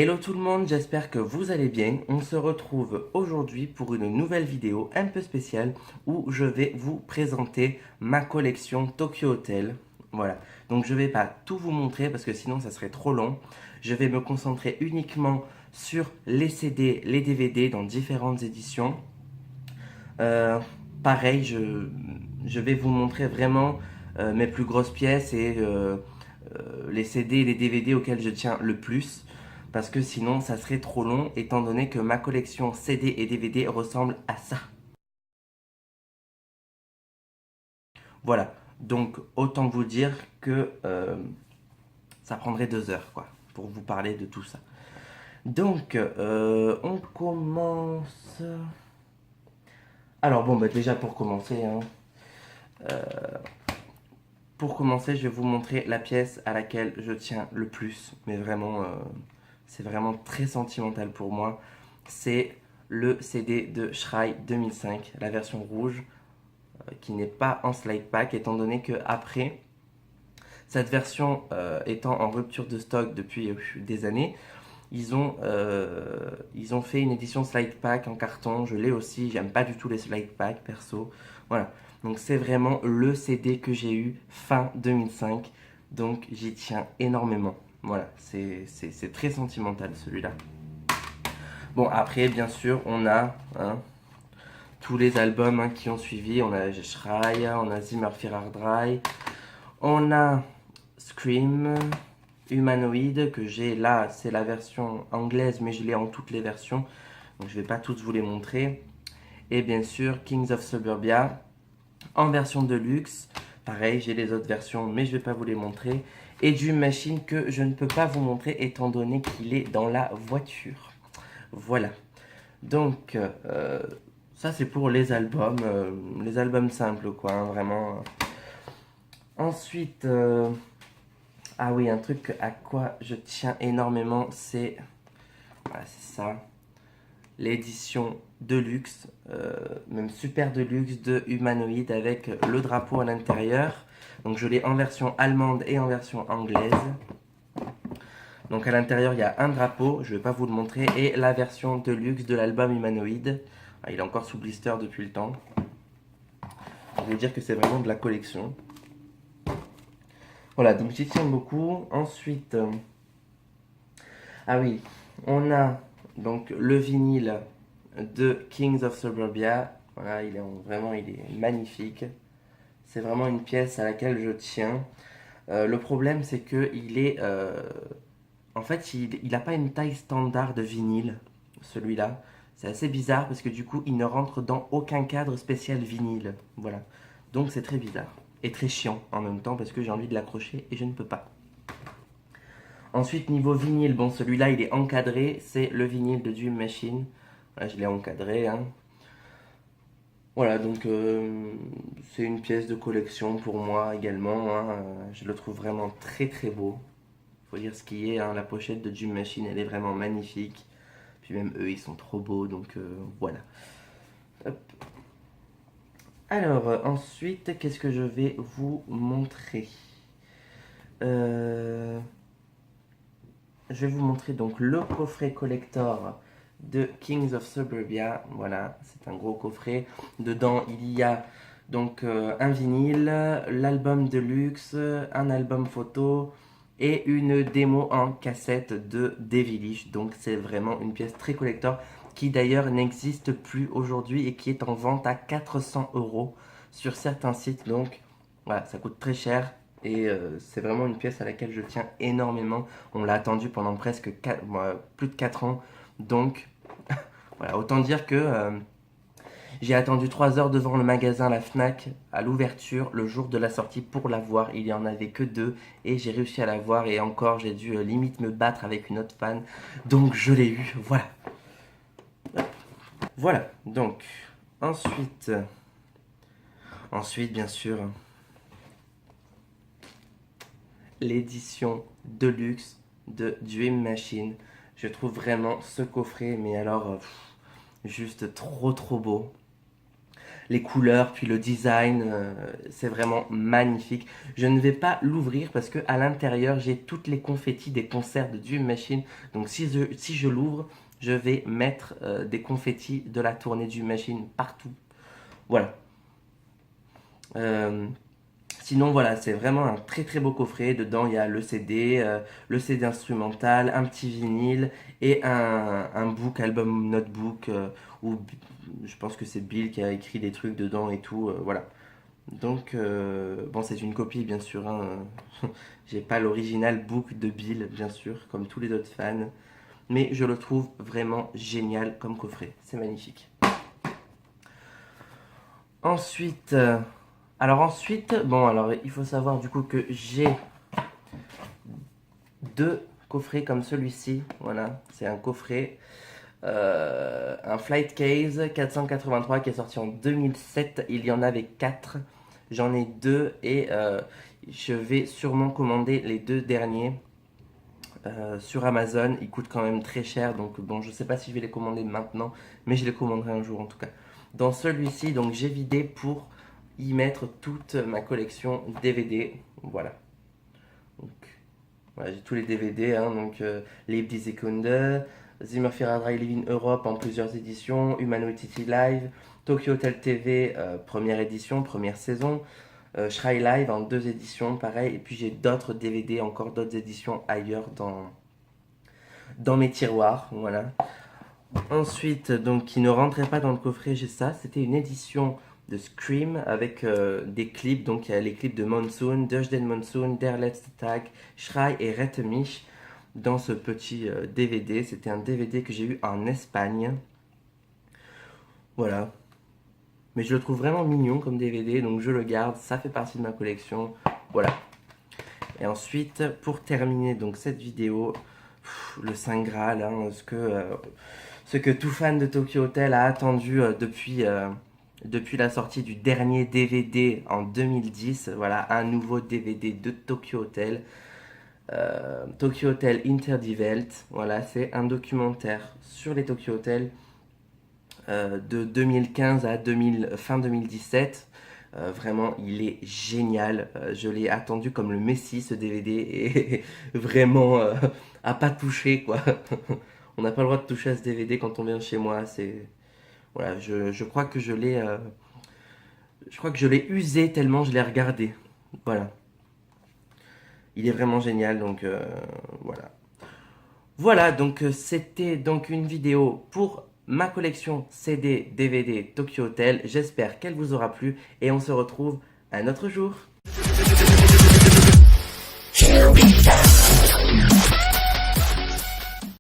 Hello tout le monde, j'espère que vous allez bien. On se retrouve aujourd'hui pour une nouvelle vidéo un peu spéciale où je vais vous présenter ma collection Tokyo Hotel. Voilà, donc je vais pas tout vous montrer parce que sinon ça serait trop long. Je vais me concentrer uniquement sur les CD, les DVD dans différentes éditions. Euh, Pareil, je vais vous montrer vraiment mes plus grosses pièces et les CD et les DVD auxquels je tiens le plus. Parce que sinon, ça serait trop long, étant donné que ma collection CD et DVD ressemble à ça. Voilà, donc autant vous dire que ça prendrait 2 heures, quoi, pour vous parler de tout ça. Donc, on commence... Alors bon, bah déjà pour commencer, je vais vous montrer la pièce à laquelle je tiens le plus. Mais vraiment, c'est vraiment très sentimental pour moi. C'est le CD de Shrai 2005, la version rouge, qui n'est pas en slide pack, étant donné que après, cette version étant en rupture de stock depuis des années, ils ont fait une édition slide pack en carton. Je l'ai aussi, j'aime pas du tout les slide pack perso. Voilà, donc c'est vraiment le CD que j'ai eu fin 2005, donc j'y tiens énormément. Voilà, c'est très sentimental celui-là. Bon, après, bien sûr, on a tous les albums qui ont suivi. On a Shrai, on a Zimmer Firard Dry, on a Scream, Humanoid, que j'ai là, c'est la version anglaise, mais je l'ai en toutes les versions, donc je ne vais pas toutes vous les montrer. Et bien sûr, Kings of Suburbia, en version de luxe. Pareil, j'ai les autres versions, mais je ne vais pas vous les montrer. Et Dream Machine, que je ne peux pas vous montrer, étant donné qu'il est dans la voiture. Voilà. Donc, ça c'est pour les albums simples, quoi, vraiment. Ensuite, ah oui, un truc à quoi je tiens énormément, c'est voilà, c'est ça, l'édition Deluxe, même super Deluxe de Humanoid avec le drapeau à l'intérieur. Donc je l'ai en version allemande et en version anglaise. Donc à l'intérieur, il y a un drapeau, je ne vais pas vous le montrer, et la version Deluxe de l'album Humanoid. Ah, il est encore sous blister depuis le temps. Je vais dire que c'est vraiment de la collection. Voilà, donc j'y tiens beaucoup. Ensuite, ah oui, on a donc le vinyle de Kings of Suburbia. Voilà, vraiment, il est magnifique. C'est vraiment une pièce à laquelle je tiens. Le problème, c'est que en fait, il n'a pas une taille standard de vinyle, celui-là. C'est assez bizarre parce que du coup, il ne rentre dans aucun cadre spécial vinyle. Voilà. Donc c'est très bizarre. Et très chiant en même temps parce que j'ai envie de l'accrocher et je ne peux pas. Ensuite, niveau vinyle, bon, celui-là, il est encadré. C'est le vinyle de Dream Machine. Voilà, je l'ai encadré. Voilà, donc c'est une pièce de collection pour moi également. Je le trouve vraiment très très beau. Faut dire ce qui est. La pochette de Dream Machine, elle est vraiment magnifique. Puis même eux, ils sont trop beaux. Donc voilà. Hop. Alors, ensuite, qu'est-ce que je vais vous montrer? Euh, Je vais vous montrer donc le coffret collector de Kings of Suburbia. Voilà, c'est un gros coffret. Dedans, il y a donc un vinyle, l'album de luxe, un album photo et une démo en cassette de Devilish. Donc c'est vraiment une pièce très collector qui d'ailleurs n'existe plus aujourd'hui et qui est en vente à 400 € sur certains sites. Donc voilà, ça coûte très cher. Et c'est vraiment une pièce à laquelle je tiens énormément. On l'a attendu pendant presque plus de 4 ans. Donc, voilà, autant dire que j'ai attendu 3 heures devant le magasin La Fnac à l'ouverture le jour de la sortie pour la voir. Il n'y en avait que 2 et j'ai réussi à la voir. Et encore, j'ai dû limite me battre avec une autre fan. Donc, je l'ai eu. Voilà. Voilà. Donc, ensuite, bien sûr, l'édition Deluxe de Dream Machine. Je trouve vraiment ce coffret, mais alors, juste trop trop beau. les couleurs, puis le design, c'est vraiment magnifique. Je ne vais pas l'ouvrir parce que à l'intérieur, j'ai toutes les confettis des concerts de Dream Machine. Donc si je l'ouvre, je vais mettre des confettis de la tournée Dream Machine partout. Voilà. Euh, Sinon, voilà, c'est vraiment un très très beau coffret. Dedans, il y a le CD instrumental, un petit vinyle et un book, album notebook, où je pense que c'est Bill qui a écrit des trucs dedans et tout. Voilà. Donc, bon, c'est une copie, bien sûr, hein. J'ai pas l'original book de Bill, bien sûr, comme tous les autres fans. Mais je le trouve vraiment génial comme coffret. C'est magnifique. Ensuite, bon, alors il faut savoir du coup que j'ai deux coffrets comme celui-ci. Voilà, c'est un coffret, un Flight Case 483 qui est sorti en 2007. Il y en avait 4. J'en ai 2 et je vais sûrement commander les 2 derniers sur Amazon. Ils coûtent quand même très cher, donc bon, je sais pas si je vais les commander maintenant, mais je les commanderai un jour en tout cas. Dans celui-ci, donc j'ai vidé pour y mettre toute ma collection DVD. Voilà. Donc, voilà, j'ai tous les DVD, hein, donc Lieb die Sekunde, Zimmer Fehradrei Live in Europe en plusieurs éditions, Humanoid City Live, Tokyo Hotel TV, première édition, première saison, Schrei Live en 2 éditions, pareil, et puis j'ai d'autres DVD, encore d'autres éditions ailleurs dans mes tiroirs, voilà. Ensuite, donc qui ne rentrait pas dans le coffret, j'ai ça, c'était une édition de Scream avec des clips, donc il y a les clips de Monsoon, Durch den Monsoon, Der letzte Tag, Schrei et Rette mich dans ce petit DVD. C'était un DVD que j'ai eu en Espagne. Voilà. Mais je le trouve vraiment mignon comme DVD, donc je le garde, ça fait partie de ma collection. Voilà. Et ensuite, pour terminer donc cette vidéo, le Saint Graal, hein, ce que tout fan de Tokyo Hotel a attendu depuis la sortie du dernier DVD en 2010. Voilà, un nouveau DVD de Tokyo Hotel. Tokyo Hotel Inter die Welt. Voilà, c'est un documentaire sur les Tokyo Hotel de 2015 à fin 2017. Vraiment, il est génial. Je l'ai attendu comme le Messie, ce DVD, et vraiment à pas toucher, quoi. On n'a pas le droit de toucher à ce DVD quand on vient chez moi. Voilà, je crois que je crois que je l'ai usé tellement je l'ai regardé. Voilà. Il est vraiment génial, donc voilà. Voilà, donc c'était donc une vidéo pour ma collection CD, DVD Tokyo Hotel. J'espère qu'elle vous aura plu et on se retrouve un autre jour.